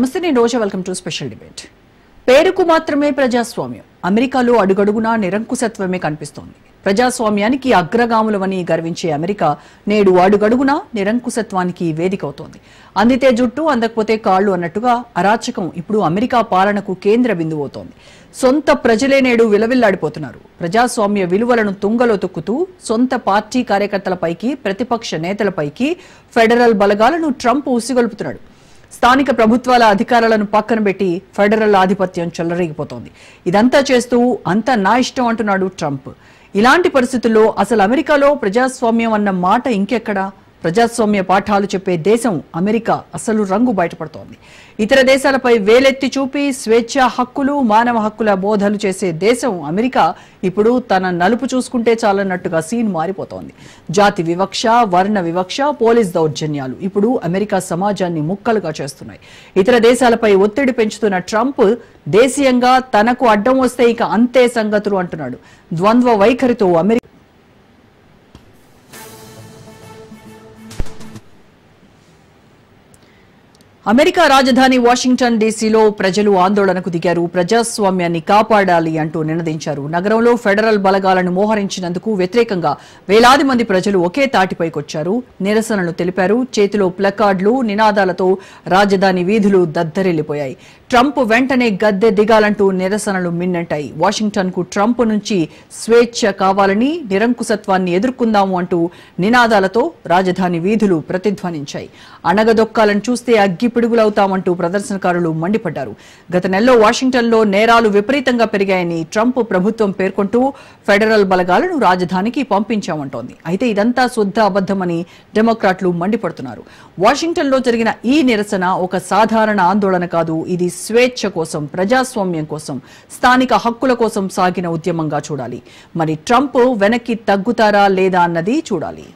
నమస్తే, నేను Roja. Welcome to special debate. పేరుకు మాత్రమే ప్రజాస్వామ్యం. అమెరికాలో అడుగడుగునా నిరంకుశత్వమే కనిపిస్తోంది. ప్రజాస్వామ్యానికి అగ్రగాములవని గర్వించే అమెరికా నేడు అడుగడుగునా నిరంకుశత్వానికి వేదికవుతోంది. అందితే జుట్టు, అందకపోతే కాళ్లు అన్నట్టుగా అరాచకం ఇప్పుడు అమెరికా పాలనకు కేంద్ర బిందువవుతోంది. సొంత ప్రజలే నేడు విలవిల్లాడిపోతున్నారు. ప్రజాస్వామ్య విలువలను తుంగలో తొక్కుతూ సొంత పార్టీ కార్యకర్తలపైకి, ప్రతిపక్ష నేతలపైకి ఫెడరల్ బలగాలను ట్రంప్ ఉసిగొల్పుతున్నాడు. స్థానిక ప్రభుత్వాల అధికారాలను పక్కన పెట్టి ఫెడరల్ ఆధిపత్యం చెలరేగిపోతోంది. ఇదంతా చేస్తూ అంతా నా ఇష్టం అంటున్నాడు ట్రంప్. ఇలాంటి పరిస్థితుల్లో అసలు అమెరికాలో ప్రజాస్వామ్యం అన్న మాట ఇంకెక్కడా? ప్రజాస్వామ్య పాఠాలు చెప్పే దేశం అమెరికా అసలు రంగు బయటపడుతోంది. ఇతర దేశాలపై వేలెత్తి చూపి స్వేచ్ఛ హక్కులు, మానవ హక్కుల బోధలు చేసే దేశం అమెరికా ఇప్పుడు తన నలుపు చూసుకుంటే చాలన్నట్టుగా సీన్ మారిపోతోంది. జాతి వివక్ష, వర్ణ వివక్ష, పోలీస్ దౌర్జన్యాలు ఇప్పుడు అమెరికా సమాజాన్ని ముక్కలుగా చేస్తున్నాయి. ఇతర దేశాలపై ఒత్తిడి పెంచుతున్న ట్రంప్ దేశీయంగా తనకు అడ్డం వస్తే ఇక అంతే సంగతులు అంటున్నాడు. ద్వంద్వ వైఖరితో అమెరికా రాజధాని వాషింగ్టన్ డీసీలో ప్రజలు ఆందోళనకు దిగారు. ప్రజాస్వామ్యాన్ని కాపాడాలి అంటూ నినదించారు. నగరంలో ఫెడరల్ బలగాలను మోహరించినందుకు వ్యతిరేకంగా వేలాది మంది ప్రజలు ఒకే తాటిపైకొచ్చారు, నిరసనలు తెలిపారు. చేతిలో ప్లకార్డులు, నినాదాలతో రాజధాని వీధులు దద్దరిల్లిపోయాయి. ట్రంప్ వెంటనే గద్దె దిగాలంటూ నిరసనలు మిన్నంటాయి. వాషింగ్టన్ కు ట్రంప్ నుంచి స్వేచ్ఛ కావాలని, నిరంకుశత్వాన్ని ఎదుర్కొందాము అంటూ నినాదాలతో రాజధాని వీధులు ప్రతిధ్వనించాయి. అణగదొక్కాలను చూస్తే అగ్గి పిడుగులవుతామంటూ ప్రదర్శనకారులు మండిపడ్డారు. గత నెలలో వాషింగ్టన్లో నేరాలు విపరీతంగా పెరిగాయని ట్రంప్ ప్రభుత్వం పేర్కొంటూ ఫెడరల్ బలగాలను రాజధానికి పంపించామంటోంది. అయితే ఇదంతా శుద్ధ అబద్ధమని డెమోక్రాట్లు మండిపడుతున్నారు. వాషింగ్టన్లో జరిగిన ఈ నిరసన ఒక సాధారణ ఆందోళన కాదు. ఇది స్వేచ్ఛ కోసం, ప్రజాస్వామ్యం కోసం, స్థానిక హక్కుల కోసం సాగిన ఉద్యమంగా చూడాలి. మరి ట్రంప్ వెనక్కి తగ్గుతారా లేదా అన్నది చూడాలి.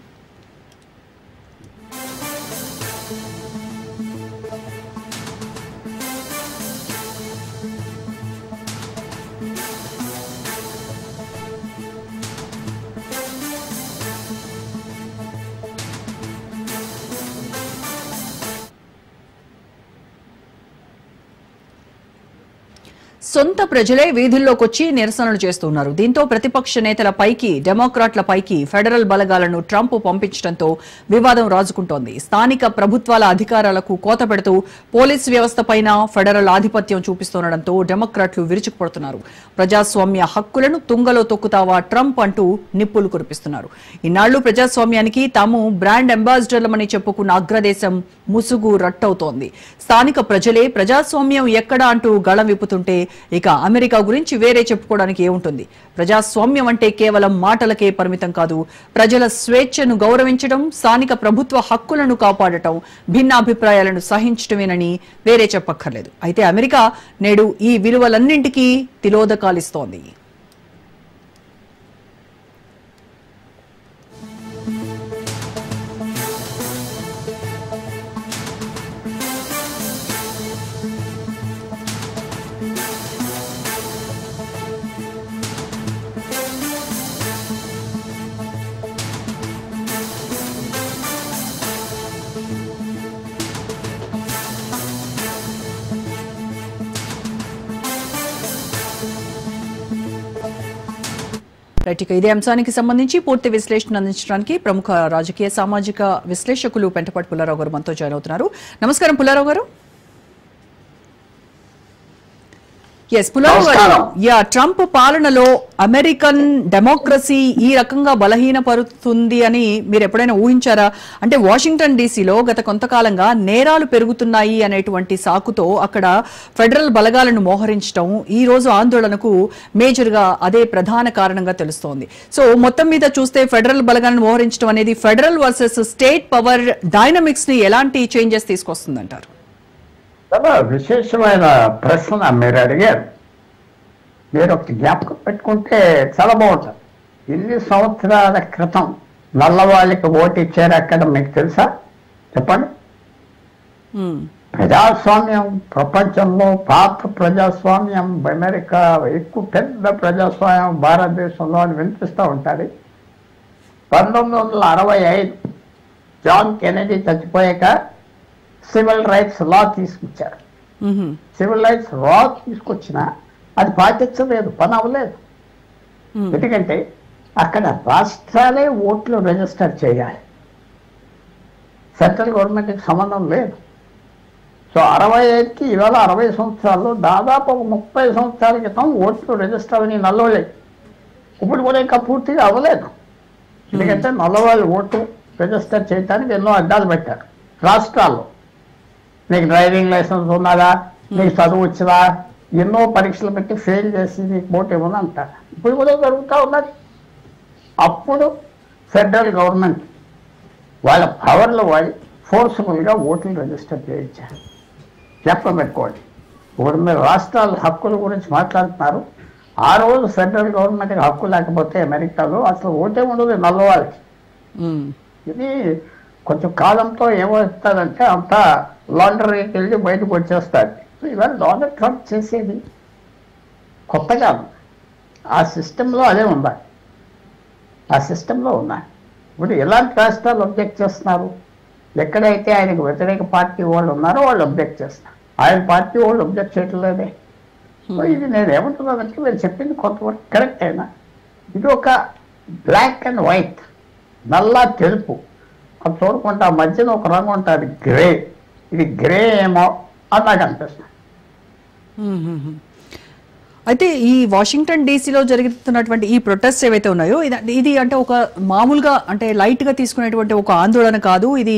సొంత ప్రజలే వీధుల్లోకొచ్చి నిరసనలు చేస్తున్నారు. దీంతో ప్రతిపక్ష నేతలపైకి, డెమోక్రాట్లపైకి ఫెడరల్ బలగాలను ట్రంప్ పంపించడంతో వివాదం రాజుకుంటోంది. స్థానిక ప్రభుత్వాల అధికారాలకు కోత పెడుతూ పోలీస్ వ్యవస్థపైన ఫెడరల్ ఆధిపత్యం చూపిస్తుండటంతో డెమోక్రాట్లు విరుచుకుపడుతున్నారు. ప్రజాస్వామ్య హక్కులను తుంగలో తొక్కుతావా ట్రంప్ అంటూ నిప్పులు కురిపిస్తున్నారు. ఇన్నాళ్లు ప్రజాస్వామ్యానికి తాము బ్రాండ్ అంబాసిడర్లమని చెప్పుకున్న అగ్రదేశం ముసుగు రట్టవుతోంది. స్థానిక ప్రజలే ప్రజాస్వామ్యం ఎక్కడా అంటూ గళం విప్పుతుంటే ఇక అమెరికా గురించి వేరే చెప్పుకోవడానికి ఏముంటుంది? ప్రజాస్వామ్యం అంటే కేవలం మాటలకే పరిమితం కాదు. ప్రజల స్వేచ్ఛను గౌరవించడం, స్థానిక ప్రభుత్వ హక్కులను కాపాడటం, భిన్నాభిప్రాయాలను సహించటమేనని వేరే చెప్పక్కర్లేదు. అయితే అమెరికా నేడు ఈ విలువలన్నింటికీ తిలోదకాలిస్తోంది. ఇక ఇదే అంశానికి సంబంధించి పూర్తి విశ్లేషణ అందించడానికి ప్రముఖ రాజకీయ, సామాజిక విశ్లేషకులు పెంటపాటి పుల్లారావు గారు మనతో జాయిన్ అవుతున్నారు. నమస్కారం పుల్లారావు గారు. ట్రంప్ పాలనలో అమెరికన్ డెమోక్రసీ ఈ రకంగా బలహీనపరుతుంది అని మీరు ఎప్పుడైనా ఊహించారా? అంటే వాషింగ్టన్ డీసీలో గత కొంతకాలంగా నేరాలు పెరుగుతున్నాయి అనేటువంటి సాకుతో అక్కడ ఫెడరల్ బలగాలను మోహరించడం ఈ రోజు ఆందోళనకు మేజర్ గా అదే ప్రధాన కారణంగా తెలుస్తోంది. సో మొత్తం మీద చూస్తే ఫెడరల్ బలగాలను మోహరించడం అనేది federal versus state power dynamics ని ఎలాంటి చేంజెస్ తీసుకొస్తుందంటారు? చాలా విశేషమైన ప్రశ్న మీరు అడిగారు. మీరు ఒక జ్ఞాపకం పెట్టుకుంటే చాలా బాగుంటుంది. ఎన్ని సంవత్సరాల క్రితం నల్లవాళ్ళకి ఓటు ఇచ్చారు అక్కడ మీకు తెలుసా? చెప్పండి. ప్రజాస్వామ్యం ప్రపంచంలో పాత ప్రజాస్వామ్యం, అమెరికా ఎక్కువ పెద్ద ప్రజాస్వామ్యం భారతదేశంలో అని వినిపిస్తూ ఉంటుంది. 1965 జాన్ కెనడీ చచ్చిపోయాక సివిల్ రైట్స్ లా తీసుకొచ్చారు. సివిల్ రైట్స్ లా తీసుకొచ్చినా అది పాటించలేదు, పని అవ్వలేదు. ఎందుకంటే అక్కడ రాష్ట్రాలే ఓట్లు రిజిస్టర్ చేయాలి, సెంట్రల్ గవర్నమెంట్కి సంబంధం లేదు. సో 65కి ఇవాళ 60 సంవత్సరాల్లో దాదాపు 30 సంవత్సరాల క్రితం ఓట్లు రిజిస్టర్ అని నల్లవాళ్ళే. ఇప్పుడు కూడా ఇంకా పూర్తిగా అవ్వలేదు. ఎందుకంటే నల్లవాళ్ళు ఓటు రిజిస్టర్ చేయడానికి ఎన్నో అడ్డాలు పెట్టారు రాష్ట్రాల్లో. నీకు డ్రైవింగ్ లైసెన్స్ ఉన్నదా, నీకు చదువు వచ్చినా, ఎన్నో పరీక్షలు పెట్టి ఫెయిల్ చేసి నీకు ఓటు ఇవ్వను అంటారు. ఇప్పుడు కూడా జరుగుతూ ఉన్నది. అప్పుడు ఫెడరల్ గవర్నమెంట్ వాళ్ళ పవర్లో వాడి ఫోర్స్ఫుల్గా ఓట్లు రిజిస్టర్ చేయించారు. జ్ఞాపకం పెట్టుకోండి. ఇప్పుడు మీరు రాష్ట్రాల హక్కుల గురించి మాట్లాడుతున్నారు. ఆ రోజు ఫెడరల్ గవర్నమెంట్కి హక్కు లేకపోతే అమెరికాలో అసలు ఓటే ఉండదు నల్లవాళ్ళకి. ఇది కొంచెం కాలంతో ఏమవుతుందంటే అంతా లాండరీకి వెళ్ళి బయటకు వచ్చేస్తారు. ఇవాళ డొనాల్డ్ ట్రంప్ చేసేది కొత్తగా ఆ సిస్టంలో అదే ఉండాలి, ఆ సిస్టంలో ఉన్నాయి. ఇప్పుడు ఎలాంటి రాష్ట్రాలు అబ్జెక్ట్ చేస్తున్నారు? ఎక్కడైతే ఆయనకు వ్యతిరేక పార్టీ వాళ్ళు ఉన్నారో వాళ్ళు అబ్జెక్ట్ చేస్తున్నారు, ఆయన పార్టీ వాళ్ళు అబ్జెక్ట్ చేయట్లేదే. ఇది నేను ఏమంటున్నానంటే మీరు చెప్పింది కొంతవరకు కరెక్ట్ అయినా ఇది ఒక బ్లాక్ అండ్ వైట్, నల్ల తెలుపు, అది చూడకుండా మధ్యన ఒక రంగు ఉంటుంది గ్రే. ఇది గ్రే ఏమో అని నాకు అనిపిస్తుంది. అయితే ఈ వాషింగ్టన్ డీసీలో జరుగుతున్నటువంటి ఈ ప్రొటెస్ట్ ఏవైతే ఉన్నాయో ఇది అంటే ఒక మామూలుగా అంటే లైట్ గా తీసుకునేటువంటి ఒక ఆందోళన కాదు. ఇది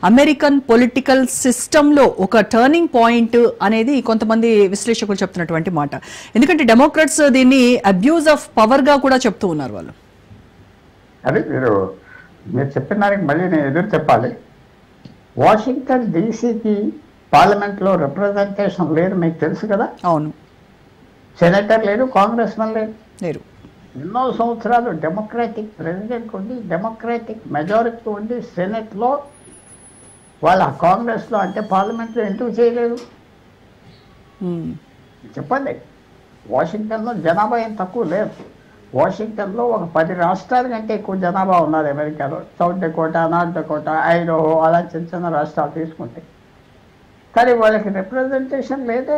అమెరికన్ పొలిటికల్ సిస్టంలో ఒక టర్నింగ్ పాయింట్ అనేది కొంతమంది విశ్లేషకులు చెప్తున్నటువంటి మాట. ఎందుకంటే డెమోక్రాట్స్ దీన్ని అబ్యూజ్ ఆఫ్ పవర్ గా కూడా చెప్తూ ఉన్నారు వాళ్ళు. అదే మీరు చెప్పిన దానికి మళ్ళీ నేను ఎదురు చెప్పాలి. వాషింగ్టన్ డీసీకి పార్లమెంట్లో రిప్రజెంటేషన్ లేదు, మీకు తెలుసు కదా. అవును, సెనేటర్ లేదు, కాంగ్రెస్ మెన్ లేరు. ఎన్నో సంవత్సరాలు డెమోక్రాటిక్ ప్రెసిడెంట్ ఉండి, డెమోక్రాటిక్ మెజారిటీ ఉండి సెనెట్లో వాళ్ళ కాంగ్రెస్లో అంటే పార్లమెంట్లో ఎందుకు చేయలేదు చెప్పండి. వాషింగ్టన్లో జనాభా ఏం తక్కువ లేదు. వాషింగ్టన్లో ఒక 10 రాష్ట్రాల కంటే ఎక్కువ జనాభా ఉన్నారు అమెరికాలో. సౌత్ డకోటా, నార్త్ డకోటా, ఐడోహో, అలా చిన్న చిన్న రాష్ట్రాలు తీసుకుంటే. కానీ వాళ్ళకి రిప్రజెంటేషన్ లేదే.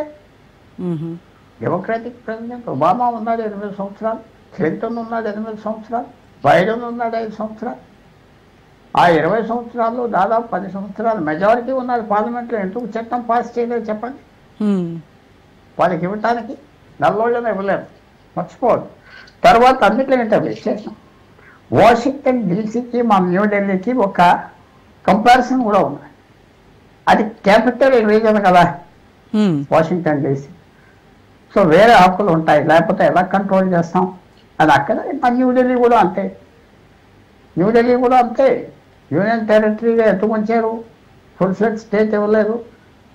డెమోక్రాటిక్ ప్రెసిడెంట్ ఒబామా ఉన్నాడు 8 సంవత్సరాలు, క్లింటన్ ఉన్నాడు 8 సంవత్సరాలు, బైడెన్ ఉన్నాడు 5 సంవత్సరాలు. ఆ 20 సంవత్సరాల్లో దాదాపు 10 సంవత్సరాలు మెజారిటీ ఉన్నారు పార్లమెంట్లో. ఎందుకు చట్టం పాస్ చేయలేదు చెప్పండి? వాళ్ళకి ఇవ్వటానికి నల్లోళ్ళనే ఇవ్వలేరు, మర్చిపోదు. తర్వాత అన్నిటికంటే విశేషం వాషింగ్టన్ డీసీకి మా న్యూఢిల్లీకి ఒక కంపారిజన్ కూడా ఉంది. అది క్యాపిటల్ రీజన్ కదా వాషింగ్టన్ డీసీ. సో వేరే హక్కులు ఉంటాయి, లేకపోతే ఎలా కంట్రోల్ చేస్తాం అది అక్కడ. న్యూఢిల్లీ కూడా అంతే, న్యూఢిల్లీ కూడా అంతే. యూనియన్ టెరిటరీగా ఎందుకు ఉంచారు? ఫుల్ ఫ్లెడ్జ్ స్టేట్ ఇవ్వలేదు.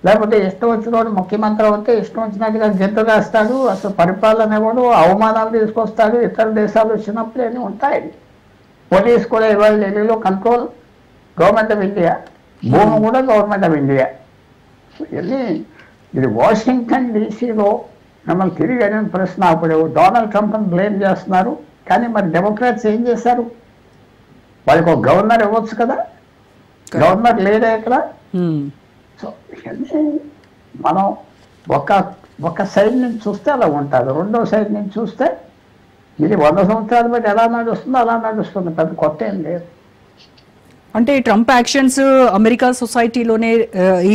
లేకపోతే ఇష్టం వచ్చినోడు ముఖ్యమంత్రి అవుతే ఇష్టం వచ్చినట్టుగా గెంతు వేస్తాడు, అసలు పరిపాలన ఇవ్వడు, అవమానాలు తీసుకొస్తాడు. ఇతర దేశాలు వచ్చినప్పుడు అన్నీ ఉంటాయి. పోలీస్ కూడా ఇవాళ ఢిల్లీలో కంట్రోల్ గవర్నమెంట్ ఆఫ్ ఇండియా, భూమి కూడా గవర్నమెంట్ ఆఫ్ ఇండియా. ఇది వాషింగ్టన్ డీసీలో మిమ్మల్ని తిరిగి అడిగిన ప్రశ్న. అప్పుడు డొనాల్డ్ ట్రంప్ని బ్లేమ్ చేస్తున్నారు, కానీ మరి డెమోక్రాట్స్ ఏం చేశారు? వాళ్ళకి ఒక గవర్నర్ ఇవ్వచ్చు కదా, గవర్నర్ లేదే ఇక్కడ. సో మనం ఒక సైడ్ నుంచి చూస్తే అలా ఉంటుంది, రెండో సైడ్ నుంచి చూస్తే ఇది 100 సంవత్సరాలు బట్టి ఎలా నడుస్తుందో అలా నడుస్తుంది, పెద్ద కొత్త ఏం లేదు. అంటే ట్రంప్ యాక్షన్స్ అమెరికా సొసైటీలోనే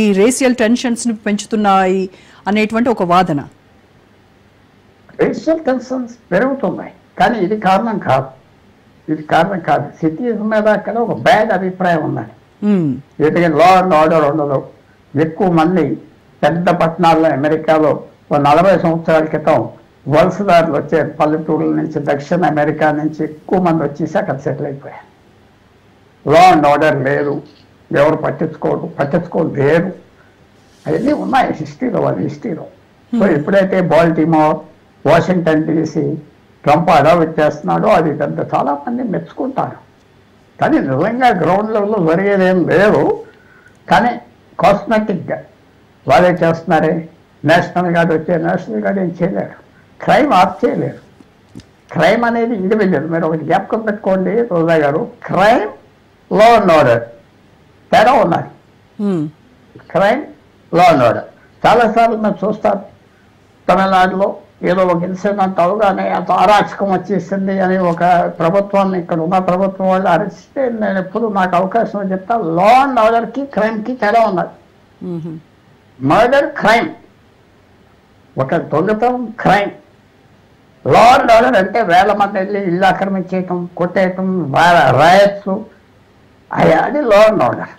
ఈ రేషియల్ టెన్షన్స్ ని పెంచుతున్నాయి అనేటువంటి ఒక వాదన. రేషియల్ టెన్షన్స్ పెరుగుతున్నాయి, కానీ ఇది కారణం కాదు. ఇది కారణం కాదు. సిటీస్ మీద అక్కడ ఒక బ్యాడ్ అభిప్రాయం ఉన్నది. ఎందుకంటే లా అండ్ ఆర్డర్ ఉండదు. ఎక్కువ మంది పెద్ద పట్టణాల్లో అమెరికాలో 40 సంవత్సరాల క్రితం వలసదారులు వచ్చారు. పల్లెటూరుల నుంచి, దక్షిణ అమెరికా నుంచి ఎక్కువ మంది వచ్చేసి అక్కడ సెటిల్ అయిపోయారు. లా అండ్ ఆర్డర్ లేదు, ఎవరు పట్టించుకోలేరు. అవన్నీ ఉన్నాయి హిస్టరీలో, వాళ్ళ హిస్టరీలో. సో ఎప్పుడైతే Baltimore, Washington DC Trump adopt చేస్తున్నాడో అది పెద్ద చాలా మంది మెచ్చుకుంటారు. కానీ నిజంగా గ్రౌండ్ లెవెల్లో జరిగేదేం లేదు. కానీ కాస్మెటిక్గా వాళ్ళే చేస్తున్నారే. నేషనల్ గార్డ్ వచ్చే నేషనల్ గార్డ్ ఏం చేయలేరు, క్రైమ్ ఆఫ్ చేయలేరు. క్రైమ్ అనేది ఇండివిజువల్. మీరు ఒకటి జ్ఞాపకం పెట్టుకోండి రోజా గారు, క్రైమ్, లా అండ్ ఆర్డర్ తేడా ఉన్నాయి. Crime, law and order. చాలాసార్లు మేము చూస్తాను తమిళనాడులో ఏదో ఒక ఇన్సిడెంట్ అవగానే అంత అరాచకం వచ్చేసింది అని ఒక ప్రభుత్వాన్ని ఇక్కడ ఉన్న ప్రభుత్వం వాళ్ళు అరెస్టే నేను ఎప్పుడు నాకు అవకాశం చెప్తా లా అండ్ ఆర్డర్కి క్రైమ్కి తేడా ఉన్నది. మర్డర్ క్రైమ్, ఒక దొంగతనం క్రైమ్. లా అండ్ ఆర్డర్ అంటే వేల మంది వెళ్ళి ఇల్లు ఆక్రమించేయటం, కొట్టేయటం, రాయట్స్, అది law and order.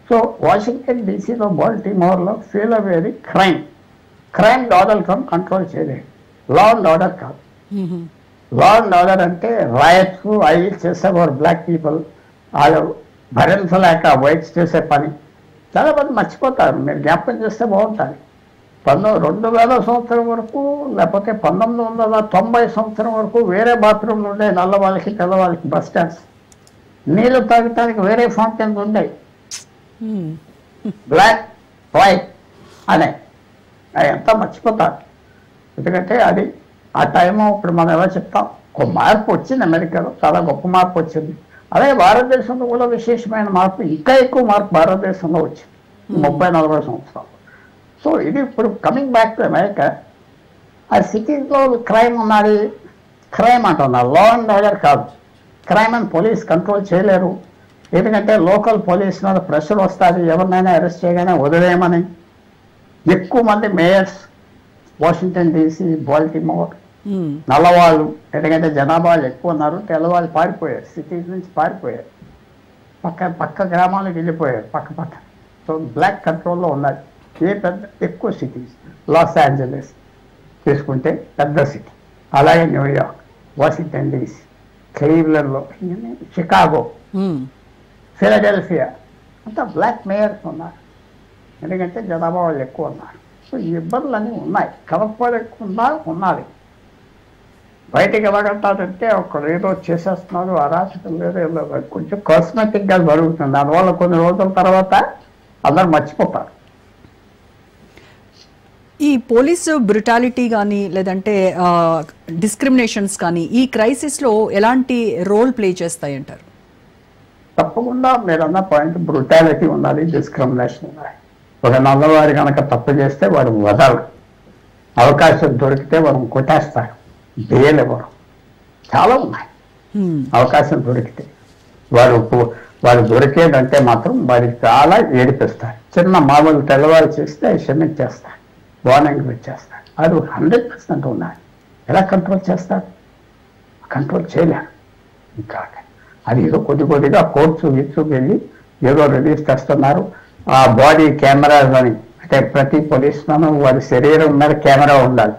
So Washington డీసీలో, బాల్టిమోర్లో ఫీల్ అయ్యేది క్రైమ్. క్రైమ్ ఆర్డర్తో కంట్రోల్ చేయలేదు, లా అండ్ ఆర్డర్ కాదు. లా అండ్ ఆర్డర్ అంటే రాయట్స్ అవి చేసేవారు బ్లాక్ పీపుల్, వాళ్ళు భరించలేక వైట్స్ చేసే పని. చాలా మంది మర్చిపోతారు, మీరు జ్ఞాపకం చేస్తే బాగుంటుంది. 2000 సంవత్సరం వరకు లేకపోతే 1990 సంవత్సరం వరకు వేరే బాత్రూమ్లు ఉండే నల్ల వాళ్ళకి తెల్ల వాళ్ళకి బస్ స్టాండ్స్. నీళ్లు తాగటానికి వేరే ఫౌంటైన్స్ ఉండేవి, బ్లాక్ వైట్ అనే. అది అంతా మర్చిపోతారు, ఎందుకంటే అది ఆ టైము. ఇప్పుడు మనం ఎలా చెప్తాం, ఒక మార్పు వచ్చింది అమెరికాలో, చాలా గొప్ప మార్పు వచ్చింది. అలాగే భారతదేశంలో కూడా విశేషమైన మార్పు, ఇంకా ఎక్కువ మార్పు భారతదేశంలో వచ్చింది 30-40 సంవత్సరాలు. సో ఇది ఇప్పుడు కమింగ్ బ్యాక్ టు అమెరికా. ఆ సిటీలో క్రైమ్ ఉన్నది, క్రైమ్ అంటున్నారు, లా అండ్ ఆర్డర్ కాదు. క్రైమ్ అని పోలీస్ కంట్రోల్ చేయలేరు, ఎందుకంటే లోకల్ పోలీస్ మీద ప్రెషర్ వస్తుంది, ఎవరినైనా అరెస్ట్ చేయగానే వదిలేయమని. ఎక్కువ మంది మేయర్స్ వాషింగ్టన్ డీసీ, బాల్టిమోర్ నల్లవాళ్ళు, ఎందుకంటే జనాభా ఎక్కువ ఉన్నారు, తెల్లవాళ్ళు పారిపోయారు, సిటీస్ నుంచి పారిపోయారు, పక్క గ్రామాలకు వెళ్ళిపోయారు పక్క. సో బ్లాక్ కంట్రోల్లో ఉన్నది. ఎక్కువ సిటీస్, లాస్ ఏంజలస్ తీసుకుంటే పెద్ద సిటీ, అలాగే న్యూయార్క్, వాషింగ్టన్ డీసీ, క్లీవ్లాండ్లో, షికాగో, ఫిలడెల్ఫియా అంతా బ్లాక్ మేయర్స్ ఉన్నారు, ఎందుకంటే జనాభా వాళ్ళు ఎక్కువ ఉన్నారు. సో ఈ ఇబ్బందులన్నీ ఉన్నాయి, కలపలేకుండా ఉన్నది. బయటకు ఎలాగంటారంటే ఒకరు ఏదో చేసేస్తున్నారు, అరాచకం లేదో కొంచెం కాస్మెటిక్గా జరుగుతుంది. దానివల్ల కొన్ని రోజుల తర్వాత అందరు మర్చిపోతారు. ఈ పోలీసు బ్రుటాలిటీ కానీ లేదంటే డిస్క్రిమినేషన్స్ కానీ ఈ క్రైసిస్లో ఎలాంటి రోల్ ప్లే చేస్తాయి అంటారు? తప్పకుండా మీరు అన్న పాయింట్, బ్రుటాలిటీ ఉండాలి, డిస్క్రిమినేషన్ ఉండాలి. ఒక నల్లవారి కనుక తప్పు చేస్తే వాడు వదలరు, అవకాశం దొరికితే వాడు కొట్టేస్తారు, బెయిల్ ఇవ్వరు. చాలా ఉన్నాయి అవకాశం దొరికితే. వాడు దొరికేదంటే మాత్రం వాడికి చాలా ఏడిపిస్తారు. చిన్న మామూలు తెల్లవారు చేస్తే క్షమించేస్తారు, వార్నింగ్ ఇచ్చేస్తారు. అది 100% ఉన్నాయి. ఎలా కంట్రోల్ చేస్తారు? కంట్రోల్ చేయలేరు. ఇంకా అది ఏదో కొద్దిగా కోర్టు వెళ్ళి ఏదో రిలీజ్ చేస్తున్నారు. ఆ బాడీ కెమెరాస్ అని, అంటే ప్రతి పోలీస్ మ్యాన్ వాడి శరీరం మీద కెమెరా ఉండాలి.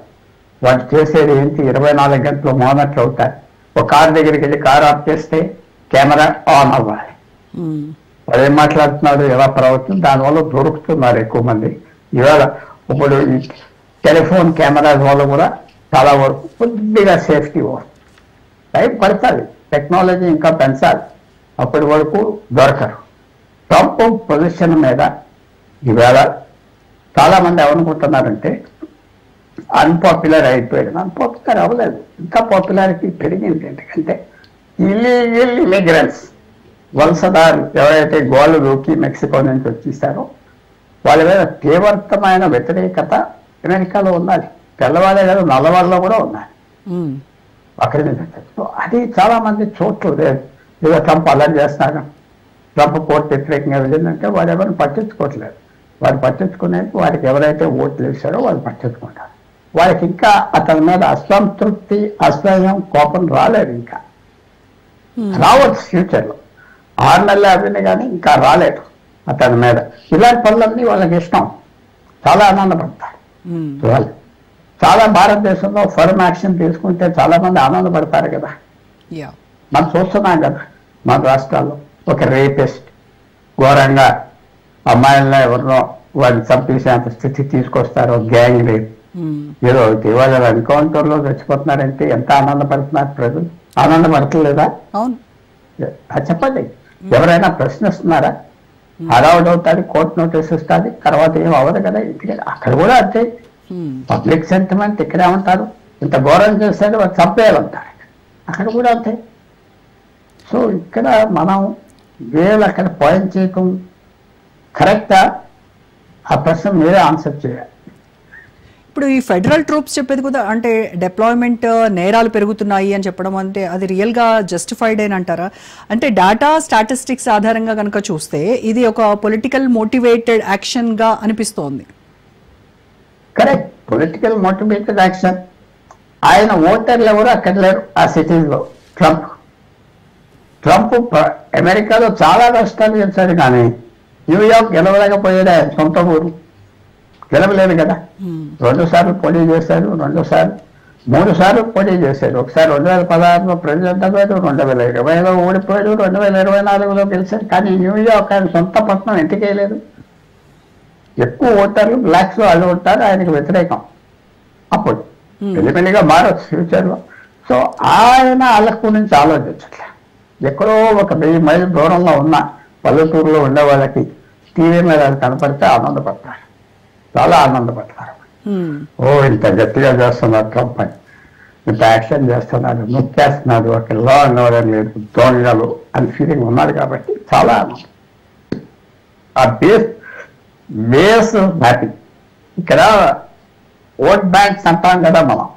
వాడు చేసేది ఏంటి 24 గంటలు మానిటర్ అవుతాయి. ఒక కారు దగ్గరికి వెళ్ళి కారు ఆఫ్ చేస్తే కెమెరా ఆన్ అవ్వాలి. వాడు ఏం మాట్లాడుతున్నాడు, ఎలా ప్రవర్తన, దానివల్ల దొరుకుతున్నారు ఎక్కువ మంది. ఇవాళ ఇప్పుడు ఈ టెలిఫోన్ కెమెరాస్ వల్ల కూడా చాలా వరకు కొద్దిగా సేఫ్టీ టైం పడుతుంది. టెక్నాలజీ ఇంకా పెంచాలి, అప్పటి వరకు దొరకరు. ట్రంప్ పొజిషన్ మీద ఈవేళ చాలామంది ఏమనుకుంటున్నారంటే అన్పాపులర్ అయిపోయాడు. అన్పాపులర్ అవ్వలేదు, ఇంకా పాపులారిటీ పెరిగింది. ఎందుకంటే ఇల్లీగల్ ఇమిగ్రెంట్స్, వలసదారులు ఎవరైతే గోళ్ళు దూకి మెక్సికో నుంచి వచ్చేసారో వాళ్ళ మీద తీవ్రమైన వ్యతిరేకత అమెరికాలో ఉన్నది. తెల్లవాళ్ళే కాదు, నల్లవాళ్ళలో కూడా ఉన్నాయి. అక్కడి నుంచి అది చాలా మంది చోట్ల లేదు. ఏదో ట్రంప్ అలర్ట్ చేస్తున్నాడు, ట్రంప్ కోర్టు వ్యతిరేకంగా వెళ్ళిందంటే వాడు ఎవరిని పట్టించుకోవట్లేదు. వాడు పట్టించుకునేది వాడికి ఎవరైతే ఓట్లు వేశారో వాళ్ళు పట్టించుకుంటారు. వాళ్ళకి ఇంకా అతని మీద అసంతృప్తి, అసహ్యం, కోపం రాలేదు. ఇంకా రావచ్చు ఫ్యూచర్లో, 6 నెలలు అవింది కానీ ఇంకా రాలేదు అతని మీద. ఇలాంటి పనులన్నీ వాళ్ళకి ఇష్టం, చాలా ఆనందపడతారు వాళ్ళు. చాలా భారతదేశంలో ఫర్మ్ యాక్షన్ తీసుకుంటే చాలా మంది ఆనందపడతారు కదా. మనం చూస్తున్నాం కదా మన రాష్ట్రాల్లో, ఒక రేపిస్ట్ ఘోరంగా అమ్మాయిలను ఎవరినో వాడిని చంపేసేంత స్థితి తీసుకొస్తారు, గ్యాంగ్ రేప్. ఏదో ఇవాళ ఎన్కౌంటర్లో చచ్చిపోతున్నారంటే ఎంత ఆనందపడుతున్నారు ప్రజలు? ఆనందపడతలేదా? చెప్పండి, ఎవరైనా ప్రశ్నిస్తున్నారా? హడావుడవుతాడు, కోర్టు నోటీస్ ఇస్తుంది, తర్వాత ఏం అవ్వదు కదా. ఎందుకంటే అక్కడ కూడా అంతే, పబ్లిక్ సెంటిమెంట్ ఇక్కడే ఉంటారు. ఇంత ఘోరం చేస్తే వాళ్ళు చంపేయాలంటారు, అక్కడ కూడా అంతే. సో ఇక్కడ మనం అక్కడ పాయింట్ చేయటం కరెక్టా? ఆ ప్రశ్న మీరే ఆన్సర్ చేయాలి. ఇప్పుడు ఈ ఫెడరల్ ట్రూప్స్ చెప్పేది కూడా అంటే డిప్లాయ్మెంట్ నేరాలు పెరుగుతున్నాయి అని చెప్పడం అంటే అది రియల్గా జస్టిఫైడ్ అని అంటారా? అంటే డేటా స్టాటిస్టిక్స్ ఆధారంగా కనుక చూస్తే ఇది ఒక పొలిటికల్ మోటివేటెడ్ యాక్షన్గా అనిపిస్తోంది. Correct, political motivated action. ఆయన ఓటర్లు ఎవరు అక్కడ లేరు ఆ సిటీలో. ట్రంప్ అమెరికాలో చాలా రాష్ట్రాలు గెలిచాడు, కానీ న్యూయార్క్ గెలవలేకపోయాడు. ఆయన సొంత ఊరు గెలవలేదు కదా. 2 సార్లు పోటీ చేశారు, 3 సార్లు పోటీ చేశారు. ఒకసారి 2016లో ప్రెసిడెంట్ అయ్యాడు, 2020లో ఓడిపోయాడు, 2024లో గెలిచారు. కానీ న్యూయార్క్ ఆయన సొంత పట్టణం ఎంటికేయలేదు. ఎక్కువ ఓటర్లు బ్లాక్స్ లో వాళ్ళు ఉంటారు, ఆయనకు వ్యతిరేకం. అప్పుడు మెల్లిమెల్లిగా మారచ్చు ఫ్యూచర్లో. సో ఆయన వాళ్ళ గురించి ఆలోచించట్లే. ఎక్కడో ఒక 1000 మైళ్ళ దూరంలో ఉన్న పల్లెటూరులో ఉండే వాళ్ళకి టీవీ మీద కనపడితే ఆనందపడతారు, చాలా ఆనందపడతారు. ఓ ఇంత గట్టిగా చేస్తున్నారు ట్రంప్ అని, ఇంత యాక్షన్ చేస్తున్నాడు, నొక్కేస్తున్నాడు, అక్కడ లా అండ్ ఆర్డర్ లేదు, దొంగలు అని ఫీలింగ్ ఉన్నారు కాబట్టి చాలా ఆనందం. ఆ బేస్ హ్యాపీ. ఇక్కడ ఓట్ బ్యాంక్స్ అంటాం కదా మనం,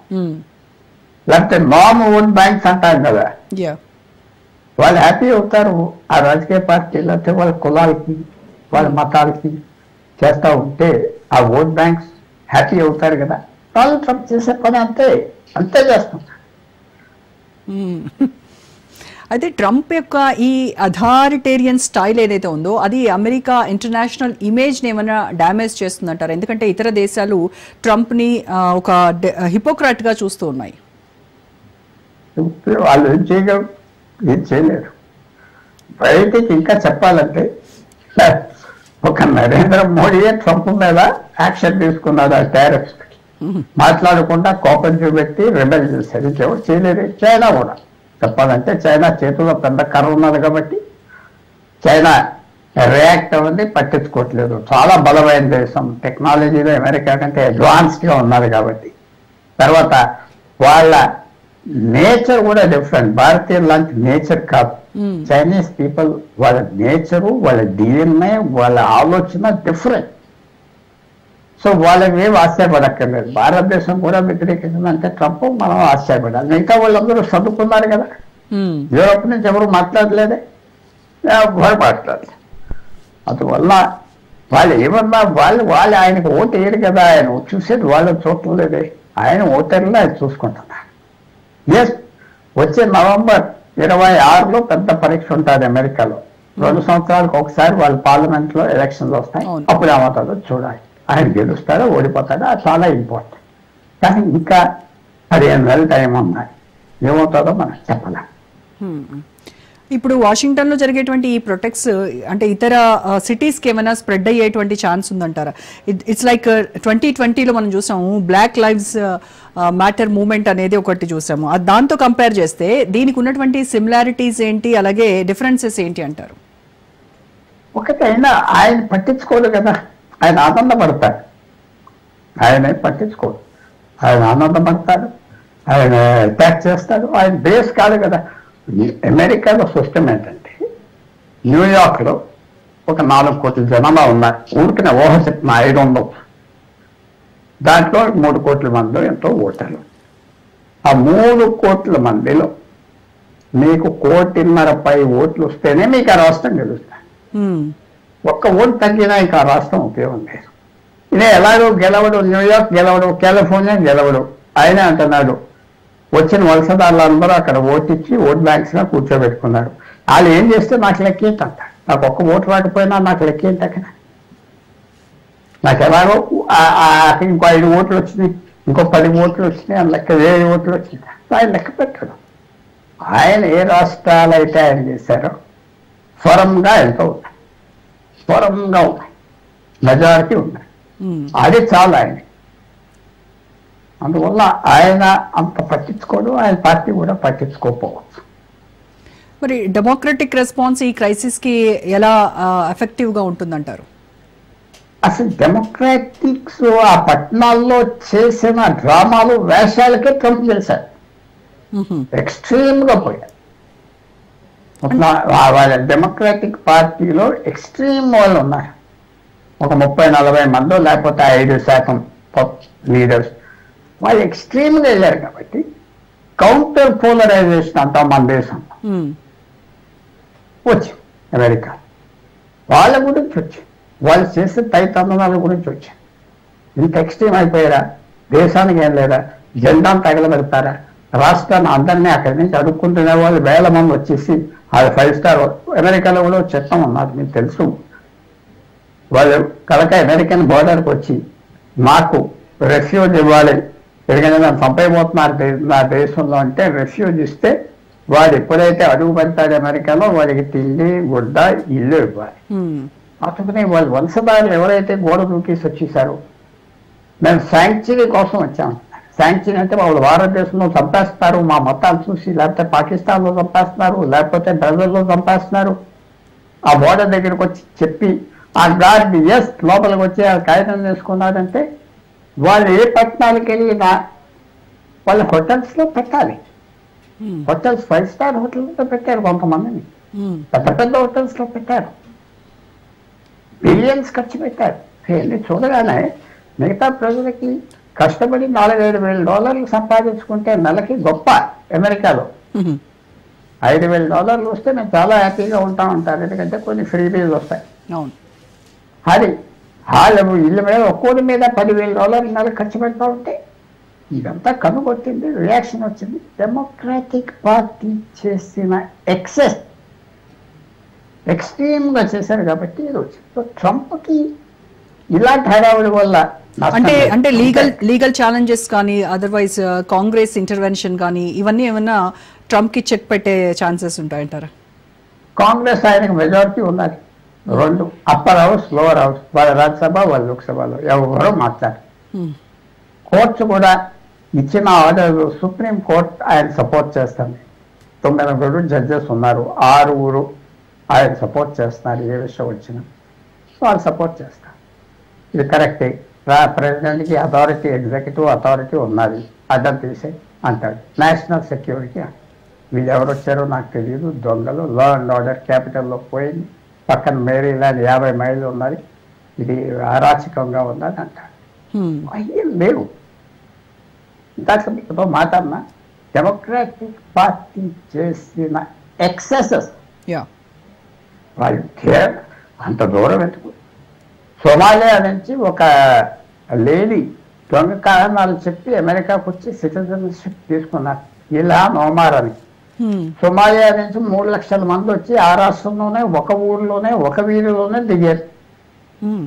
లేకపోతే నాన్ ఓట్ బ్యాంక్స్ అంటాం కదా, వాళ్ళు హ్యాపీ అవుతారు. ఆ రాజకీయ పార్టీ లేకపోతే వాళ్ళ కులాలకి వాళ్ళ మతాలకి చేస్తూ ఉంటే ఆ ఓట్ బ్యాంక్స్ హ్యాపీ అవుతారు కదా. వాళ్ళు ట్రంప్ చేసే పని అంతే చేస్తారు. అయితే ట్రంప్ యొక్క ఈ అథారిటేరియన్ స్టైల్ ఏదైతే ఉందో అది అమెరికా ఇంటర్నేషనల్ ఇమేజ్ని ఏమైనా డ్యామేజ్ చేస్తుందంటారు? ఎందుకంటే ఇతర దేశాలు ట్రంప్ని ఒక హిపోక్రాట్గా చూస్తూ ఉన్నాయి. వాళ్ళు ఏం చేయలేరు. బయటికి ఇంకా చెప్పాలంటే ఒక నరేంద్ర మోడీయే ట్రంప్ మీద యాక్షన్ తీసుకున్నాడు. ఆ టారిఫ్స్ మాట్లాడకుండా కోపం చూపెట్టి రెబెల్ చేశారు. ఇంకెవరు చేయలేరు. చైనా కూడా చెప్పాలంటే చైనా చేతిలో పెద్ద కర్ర ఉన్నది కాబట్టి చైనా రియాక్ట్ అవ్వండి, పట్టించుకోవట్లేదు. చాలా బలమైన దేశం, టెక్నాలజీలో అమెరికా కంటే అడ్వాన్స్డ్గా ఉన్నది కాబట్టి. తర్వాత వాళ్ళ నేచర్ కూడా డిఫరెంట్. భారతీయుల లాంటి నేచర్ కాదు. చైనీస్ పీపుల్ వాళ్ళ నేచరు, వాళ్ళ డిఎన్ఏ, వాళ్ళ ఆలోచన డిఫరెంట్. సో వాళ్ళకి ఏం ఆశ్చర్యపడక్కర్లేదు. భారతదేశం కూడా వ్యతిరేకించిందంటే ట్రంప్ మనం ఆశ్చర్యపడాలి. మిగతా వాళ్ళందరూ చదువుకున్నారు కదా. యూరోప్ నుంచి ఎవరు మాట్లాడలేదే, ఎవరు మాట్లాడలేదు. అందువల్ల వాళ్ళు ఏమన్నా వాళ్ళు ఆయనకు ఓటు వేయరు కదా. ఆయన చూసేది వాళ్ళని చూడలేదే. ఆయన ఓటర్లు ఆయన చూసుకుంటున్నారు. ఎస్, వచ్చే నవంబర్ 26లో పెద్ద పరీక్ష ఉంటుంది అమెరికాలో. 2 సంవత్సరాలకు ఒకసారి వాళ్ళ పార్లమెంట్ లో ఎలక్షన్లు వస్తాయి. అప్పుడు ఏమవుతుందో చూడాలి. ఆయన గెలుస్తాడో ఓడిపోతాడో అది చాలా ఇంపార్టెంట్. కానీ ఇంకా 15 నెలల టైం ఉన్నాయి. ఏమవుతుందో మనం చెప్పలేం. ఇప్పుడు వాషింగ్టన్లో జరిగేటువంటి ఈ ప్రొటెక్ట్స్ అంటే ఇతర సిటీస్కి ఏమైనా స్ప్రెడ్ అయ్యేటువంటి ఛాన్స్ ఉందంటారా? ఇట్స్ లైక్ 2020లో మనం చూసాము బ్లాక్ లైవ్స్ మ్యాటర్ మూవ్మెంట్ అనేది ఒకటి చూసాము. దాంతో కంపేర్ చేస్తే దీనికి ఉన్నటువంటి సిమిలారిటీస్ ఏంటి, అలాగే డిఫరెన్సెస్ ఏంటి అంటారు? ఒకటైనా ఆయన పట్టించుకోడు కదా. ఆయన ఆనందపడతాడు. ఆయన పట్టించుకోడు. ఆయన ఆనందపడతాడు, ఆయన అటాక్ చేస్తాడు. ఆయన బేస్ కాదు కదా. అమెరికాలో సిస్టమ్ ఏంటంటే న్యూయార్క్లో ఒక 4 కోట్ల జనాభా ఉన్నారు. ఊరికిన ఊహ చెప్పిన 500, దాంట్లో 3 కోట్ల మందిలో ఎంతో ఓటర్లు. ఆ 3 కోట్ల మందిలో మీకు 1.5 పై ఓట్లు వస్తేనే మీకు ఆ రాష్ట్రం గెలుస్తుంది. ఒక్క ఓటు తగ్గినా ఇంకా ఆ రాష్ట్రం ఉపయోగం లేదు. ఇదే ఎలాగో గెలవడు, న్యూయార్క్ గెలవడు, కాలిఫోర్నియా గెలవడు. ఆయనే అంటున్నాడు వచ్చిన వలసదారులందరూ అక్కడ ఓటిచ్చి ఓట్ బ్యాంక్స్ గా కూర్చోబెట్టుకున్నారు. వాళ్ళు ఏం చేస్తే నాకు లెక్కేంటంట. నాకు ఒక్క ఓటు రాకపోయినా నాకు లెక్కేంట. అక్కడ నాకు ఎలాగో ఇంకో 5 ఓట్లు వచ్చినాయి, ఇంకో 10 ఓట్లు వచ్చినాయి, అని లెక్క 1000 ఓట్లు వచ్చినాయి. ఆయన లెక్క పెట్టాడు. ఆయన ఏ రాష్ట్రాలు అయితే ఆయన చేశారో స్వరంగా ఎంతో ఉన్నాయి, స్వరంగా ఉన్నాయి, మెజారిటీ ఉన్నాయి. అది చాలు ఆయన. అందువల్ల ఆయన అంత పట్టించుకోడు, ఆయన పార్టీ కూడా పట్టించుకోకపోవచ్చు. మరి డెమోక్రటిక్ రెస్పాన్స్ ఈ క్రైసిస్ కి ఎలా ఎఫెక్టివ్ గా ఉంటుందంటారు? అసలు డెమోక్రాటిక్స్ ఆ పట్టణాల్లో చేసిన డ్రామాలు, వేషాలకే ట్రంప్ గెలిచారు. ఎక్స్ట్రీమ్ గా పోయారు. వాళ్ళ డెమోక్రాటిక్ పార్టీలో ఎక్స్ట్రీమ్ వాళ్ళు ఉన్నారు. ఒక 30-40 మందో లేకపోతే 5% లీడర్స్ వాళ్ళు ఎక్స్ట్రీమ్గా వెళ్ళారు కాబట్టి కౌంటర్ పోలరైజేషన్ అంటాం మన దేశం వచ్చింది. అమెరికా వాళ్ళ గురించి వచ్చింది, వాళ్ళు చేసే తైతందనాల గురించి వచ్చింది. ఇంత ఎక్స్ట్రీమ్ అయిపోయారా? దేశానికి ఏం లేదా? జెండాను తగలబెడతారా? రాష్ట్రాన్ని అందరినీ అక్కడి నుంచి అడుక్కుంటునే వాళ్ళు వేల మంది వచ్చేసి అది 5 స్టార్. అమెరికాలో కూడా చట్టం ఉన్నది మీకు తెలుసు. వాళ్ళు కనుక అమెరికన్ బోర్డర్కి వచ్చి మాకు రెఫ్యూజ్ ఇవ్వాలి, ఎందుకంటే నన్ను చంపైపోతున్నారు నా దేశంలో అంటే రెఫ్యూజ్ ఇస్తే వాడు ఎప్పుడైతే అడుగు పెడతాడు అమెరికాలో వాడికి తిండి గుడ్డ ఇల్లు ఇవ్వాలి. అందుకని వాళ్ళు వంశధారులు ఎవరైతే గోడ దూకేసి వచ్చేసారో మేము శాంక్చురీ కోసం వచ్చాము. శాంక్చురీ అంటే వాళ్ళు భారతదేశంలో చంపేస్తారు మా మతాలు చూసి, లేకపోతే పాకిస్తాన్లో చంపేస్తున్నారు, లేకపోతే బ్రెజిల్లో చంపేస్తున్నారు. ఆ బోర్డర్ దగ్గరికి వచ్చి చెప్పి ఆ గార్డ్ ఎస్ లోపలికి వచ్చి ఆ కాగితం తీసుకున్నాడంటే వాళ్ళు ఏ పట్టణాలకు వెళ్ళినా వాళ్ళ హోటల్స్లో పెట్టాలి. హోటల్స్ 5 స్టార్ హోటల్స్లో పెట్టారు, కొంతమందిని పెద్ద పెద్ద హోటల్స్లో పెట్టారు, బిలియన్స్ ఖర్చు పెట్టారు. వెళ్ళి చూడగానే మిగతా ప్రజలకి కష్టపడి $4,000-5,000 సంపాదించుకుంటే నెలకి గొప్ప. అమెరికాలో $5,000 వస్తే మేము చాలా హ్యాపీగా ఉంటామంటారు, ఎందుకంటే కొన్ని ఫ్రీబీస్ వస్తాయి. అది వాళ్ళ ఇళ్ళ మీద ఒక్కోడి మీద $10,000 నెల ఖర్చు పెడతా ఉంటే ఇదంతా కనుగొట్టింది, రియాక్షన్ వచ్చింది. డెమోక్రాటిక్ పార్టీ చేసిన ఎక్స్ట్రీమ్గా చేశారు కాబట్టి ఇది వచ్చింది. ట్రంప్కి ఇలాంటి హడావుడి వల్ల అంటే లీగల్ ఛాలెంజెస్ కానీ అదర్వైజ్ కాంగ్రెస్ ఇంటర్వెన్షన్ కానీ ఇవన్నీ ఏమన్నా ట్రంప్ కి చెక్ పెట్టే ఛాన్సెస్ ఉంటాయంటారా? కాంగ్రెస్ ఆయనకు మెజారిటీ ఉన్నది, 2 అప్పర్ హౌస్ లోవర్ హౌస్, వాళ్ళ రాజ్యసభ వాళ్ళ లోక్సభలో ఎవరో మాట్లాడారు. కోర్ట్స్ కూడా ఇచ్చిన ఆర్డర్ సుప్రీం కోర్ట్ ఆయన సపోర్ట్ చేస్తుంది. 9 జడ్జెస్ ఉన్నారు, 6 ఆయన సపోర్ట్ చేస్తున్నారు. ఏ విషయం వచ్చినా వాళ్ళు సపోర్ట్ చేస్తారు. ఇది కరెక్టే, ప్రెసిడెంట్కి అథారిటీ, ఎగ్జిక్యూటివ్ అథారిటీ ఉన్నది, అడ్డం తీసే అంటాడు. నేషనల్ సెక్యూరిటీ వీళ్ళు ఎవరు వచ్చారో నాకు తెలియదు, దొంగలు, లా అండ్ ఆర్డర్ క్యాపిటల్లో పోయింది, పక్కన మేరీలాండ్ 50 మైళ్ళు ఉన్నది, ఇది అరాచకంగా ఉన్నది అంటాడు. అయ్యేం లేవు. ఇందాక మీతో మాట్లాడినా డెమోక్రాటిక్ పార్టీ చేసిన ఎక్సెసెస్ వాళ్ళు అంత దూరం ఎందుకు? సోమాలియా నుంచి ఒక లేడీ దొంగ కారణాలు చెప్పి అమెరికాకు వచ్చి సిటిజన్షిప్ తీసుకున్నారు, ఇలా నోమార్ అని. సోమాలియా నుంచి 3 లక్షల మంది వచ్చి ఆ రాష్ట్రంలోనే ఒక ఊరిలోనే ఒక వీధిలోనే దిగారు.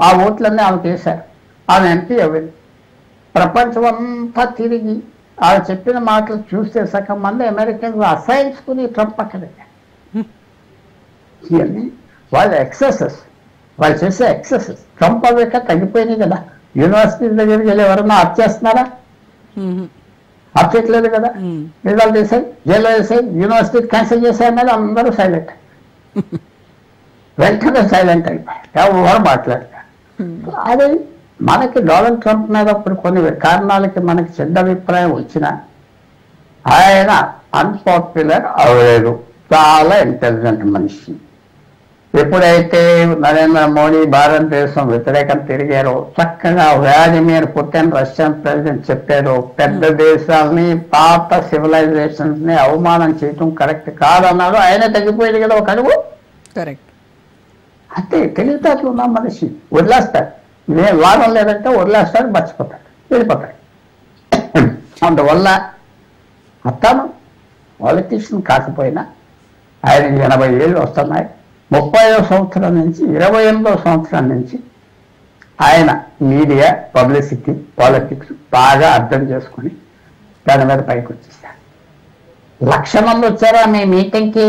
ఆ ఓట్లన్నీ ఆమె చేశారు, ఆమె ఎంపీ అవ్వింది. ప్రపంచం అంతా తిరిగి ఆమె చెప్పిన మాటలు చూస్తే సగం మంది అమెరికన్స్ అసహించుకుని ట్రంప్ అక్కడే. ఇవన్నీ వాళ్ళ ఎక్సెసెస్, వాళ్ళు చేసే ఎక్సెసెస్. ట్రంప్ అవ్వక తగ్గిపోయినాయి కదా. యూనివర్సిటీ దగ్గరికి వెళ్ళి ఎవరన్నా అప్ చేస్తున్నారా? అప్ చేయట్లేదు కదా. రిజల్ట్ వేసాయి, జైల్లో వేసాయి, యూనివర్సిటీ క్యాన్సిల్ చేసాయి మీద అందరూ సైలెంట్, వెంటనే సైలెంట్ అయిపోయారు, ఎవరు మాట్లాడతారు. అది మనకి డొనాల్డ్ ట్రంప్ మీద ఇప్పుడు కొన్ని కారణాలకి మనకి చెడ్డ అభిప్రాయం వచ్చినా ఆయన అన్పాపులర్ అవ్వలేదు, చాలా ఇంటెలిజెంట్ మనిషి. ఎప్పుడైతే నరేంద్ర మోడీ భారతదేశం వ్యతిరేకం తిరిగారో చక్కగా వ్లాదిమిర్ పుతిన్ రష్యన్ ప్రెసిడెంట్ చెప్పారు, పెద్ద దేశాలని పాత సివిలైజేషన్స్ ని అవమానం చేయటం కరెక్ట్ కాదన్నాడు. ఆయన తగ్గిపోయింది కదా ఒక అడుగు. కరెక్ట్. అంతే, తెలివితేటలు ఉన్న మనిషి వదిలేస్తాడు, ఇదే లాభం లేదంటే వదిలేస్తాడు, మర్చిపోతాడు, వెళ్ళిపోతాడు. అందువల్ల అతను పాలిటిషియన్ కాకపోయినా ఆయన 80 ఏళ్ళు వస్తున్నాయి. 30వ సంవత్సరం నుంచి 28వ సంవత్సరం నుంచి ఆయన మీడియా, పబ్లిసిటీ, పాలిటిక్స్ బాగా అర్థం చేసుకుని దాని మీద పైకి వచ్చేస్తారు. 1,00,000 మంది వచ్చారా మీ మీటింగ్కి?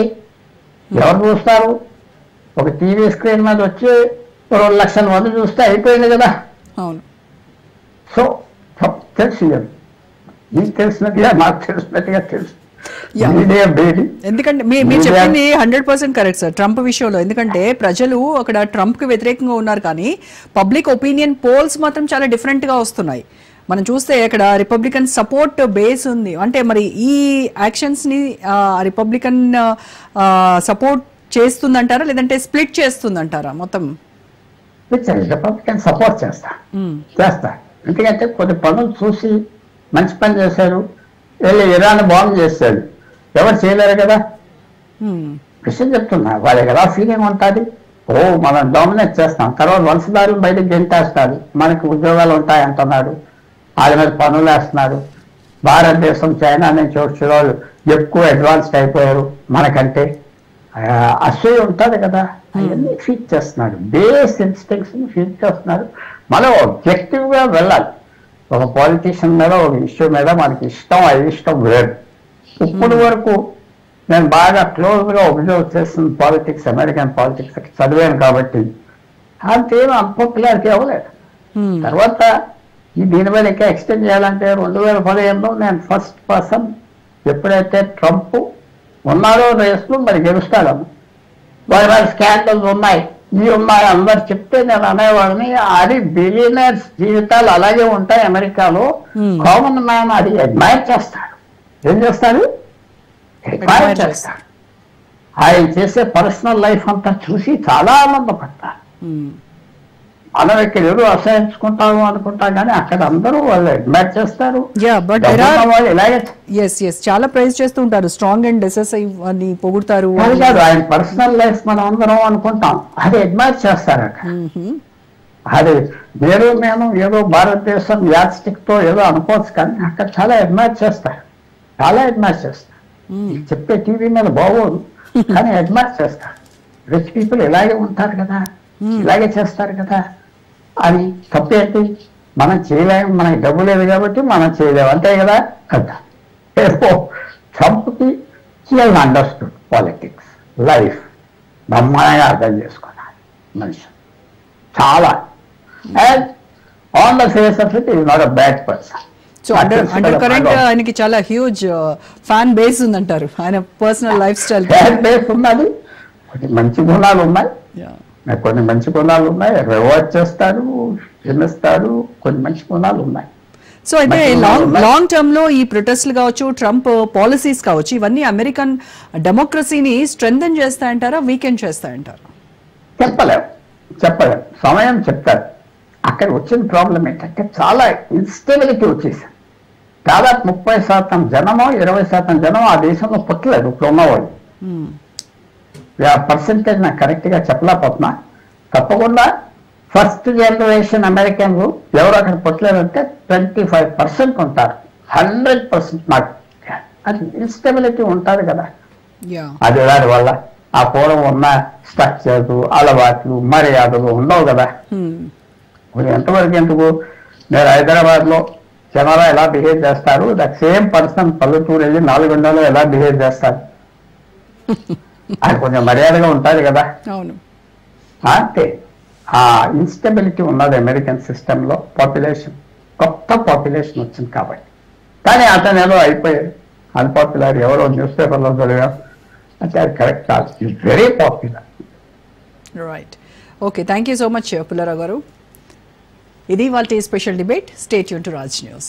ఎవరు చూస్తారు? ఒక టీవీ స్క్రీన్ మీద వచ్చి 2,00,000 మంది చూస్తే అయిపోయింది కదా. సో తెలుసు, మీకు తెలిసినట్టుగా మాకు తెలిసినట్టుగా తెలుసు. ఎందుకంటే మీరు చెప్పింది 100% కరెక్ట్ సార్ ట్రంప్ విషయంలో. ఎందుకంటే ప్రజలు అక్కడ ట్రంప్ కి వ్యతిరేకంగా ఉన్నారు, కానీ పబ్లిక్ ఒపీనియన్ పోల్స్ మాత్రం చాలా డిఫరెంట్ గా వస్తున్నాయి. మనం చూస్తే అక్కడ రిపబ్లికన్ సపోర్ట్ బేస్ ఉంది. అంటే మరి ఈ యాక్షన్స్ ని రిపబ్లికన్ సపోర్ట్ చేస్తుందంటారా లేదంటే స్ప్లిట్ చేస్తుందంటారా? మొత్తం రిపబ్లికన్ సపోర్ట్ చేస్తా. ఎందుకంటే కొన్ని పనులు చూసి మంచి పని చేశారు, వెళ్ళి ఇరాన్ బాంబు చేశాడు, ఎవరు చేయలేరు కదా. విషయం చెప్తున్నా, వాళ్ళకి ఎలా ఫీలింగ్ ఉంటుంది, ఓ మనం డామినేట్ చేస్తాం, తర్వాత వలసదారులు బయటకు గెంటేస్తారు, మనకి ఉద్యోగాలు ఉంటాయి అంటున్నాడు, వాళ్ళ మీద పనులు వేస్తున్నాడు. భారతదేశం చైనా నుంచి వచ్చే వాళ్ళు ఎక్కువ అడ్వాన్స్డ్ అయిపోయారు మనకంటే, అసూయ ఉంటుంది కదా, అవన్నీ ఫీడ్ చేస్తున్నాడు. బేస్ ఇన్స్టింక్ట్స్ ఫీడ్ చేస్తున్నాడు. మనం objective గా వెళ్ళాలి. ఒక పాలిటీషియన్ మీద, ఒక ఇష్యూ మీద మనకి ఇష్టం అయిష్టం వేరు. ఇప్పుడు వరకు నేను బాగా క్లోజ్గా అబ్జర్వ్ చేసిన పాలిటిక్స్, అమెరికన్ పాలిటిక్స్ చదివాను కాబట్టి అంతేమో అన్పాపులారిటీ అవ్వలేదు. తర్వాత ఈ దీని మీద ఇంకా ఎక్స్టెండ్ చేయాలంటే 2015లో నేను ఫస్ట్ పర్సన్, ఎప్పుడైతే ట్రంప్ ఉన్నారో రేస్లో మరి గెలుస్తాడను, వాళ్ళ స్కాండల్స్ ఉన్నాయి, ఇవి ఉన్నాయి అందరు చెప్తే నేను అనేవాడిని, అది బిలియనర్స్ జీవితాలు అలాగే ఉంటాయి అమెరికాలో. కామన్ మ్యాన్ అది అడ్మైర్ చేస్తాడు. ఏం చేస్తాడు? అడ్మైర్ చేస్తాడు. ఆయన చేసే పర్సనల్ లైఫ్ అంతా చూసి చాలా ఆనందపడతారు. మనం ఇక్కడ ఏదో అసహించుకుంటాము అనుకుంటాం, కానీ అక్కడ అందరూ వాళ్ళు అడ్మైర్ చేస్తారు. చాలా ప్రైజ్ చేస్తూ ఉంటారు, స్ట్రాంగ్ అండ్ డిసైసివ్ అని పొగుడతారు. కాదు, ఆయన పర్సనల్ లైఫ్ మనం అందరం అనుకుంటాం, అది అడ్మైర్ చేస్తారు అక్కడ. అది నేను ఏదో భారతదేశం యాస్టిక్ తో ఏదో అనుకోవచ్చు, కానీ అక్కడ చాలా అడ్మైర్ చేస్తారు, చాలా అడ్మైర్ చేస్తారు. చెప్పే టీవీ మీద బాగోదు, కానీ అడ్మైర్ చేస్తారు. రిచ్ పీపుల్ ఇలాగే ఉంటారు కదా, ఇలాగే చేస్తారు కదా అని. తప్పేంటి? మనం చేయలేము, మనకి డబ్బు లేదు కాబట్టి మనం చేయలేము, అంతే కదా కదా. ట్రంప్కి అండర్స్టూడ్ పాలిటిక్స్, లైఫ్ బ్రహ్మాండంగా అర్థం చేసుకున్నాడు మనిషి చాలా. And on the face of it is not a bad person. So under current ఆయనకి చాలా హ్యూజ్ ఫ్యాన్ బేస్ ఉందంటారు, ఆయన personal life style fan base ఉన్నది. కొన్ని మంచి గుణాలు ఉన్నాయి, కొన్ని మంచి గుణాలు ఉన్నాయి, రివార్డ్ చేస్తాడు, క్షమిస్తాడు, కొన్ని మంచి గుణాలు ఉన్నాయి. సో అయితే లాంగ్ టర్మ్ లో ఈ ప్రొటెస్ట్లు కావచ్చు, ట్రంప్ పాలసీస్ కావచ్చు, ఇవన్నీ అమెరికన్ డెమోక్రసీని స్ట్రెంథెన్ చేస్తాయంటారా, వీకెండ్ చేస్తాయంటారా? చెప్పలేం, సమయం చెప్తారు. అక్కడ వచ్చిన ప్రాబ్లం ఏంటంటే చాలా ఇన్స్టెబిలిటీ వచ్చేసారు. దాదాపు 30% జనమో 20% జనం ఆ దేశంలో పుట్టలేదు ఇప్పుడు ఉన్నవాళ్ళు. పర్సెంటేజ్ నాకు కరెక్ట్గా చెప్పలేకపోతున్నా. తప్పకుండా ఫస్ట్ జనరేషన్ అమెరికన్లు ఎవరు అక్కడ పుట్టలేదంటే 25% ఉంటారు. 100% నాకు అది ఇన్స్టెబిలిటీ ఉంటుంది కదా. అది దాని వల్ల ఆ పూర్వం ఉన్న స్ట్రక్చర్స్, అలవాట్లు, మర్యాదలు ఉండవు కదా. ఎంతవరకు ఎందుకు? నేను హైదరాబాద్లో జనాలు ఎలా బిహేవ్ చేస్తారు, దట్ సేమ్ పర్సన్ పల్లెటూరు వెళ్ళి 400లో ఎలా బిహేవ్ చేస్తారు, అది కొంచెం మర్యాదగా ఉంటుంది కదా. అంతే ఆ ఇన్స్టెబిలిటీ ఉన్నది అమెరికన్ సిస్టంలో. పాపులేషన్, కొత్త పాపులేషన్ వచ్చింది కాబట్టి. కానీ అతను ఏదో అయిపోయాడు అన్పాపులర్, ఎవరో న్యూస్ పేపర్లో చదివాం అంటే అది కరెక్ట్ కాదు. It's very popular. Right, okay, thank you so much Pullarao గారు. ఇది వాళ్ళ special debate. Stay tune to Raj news.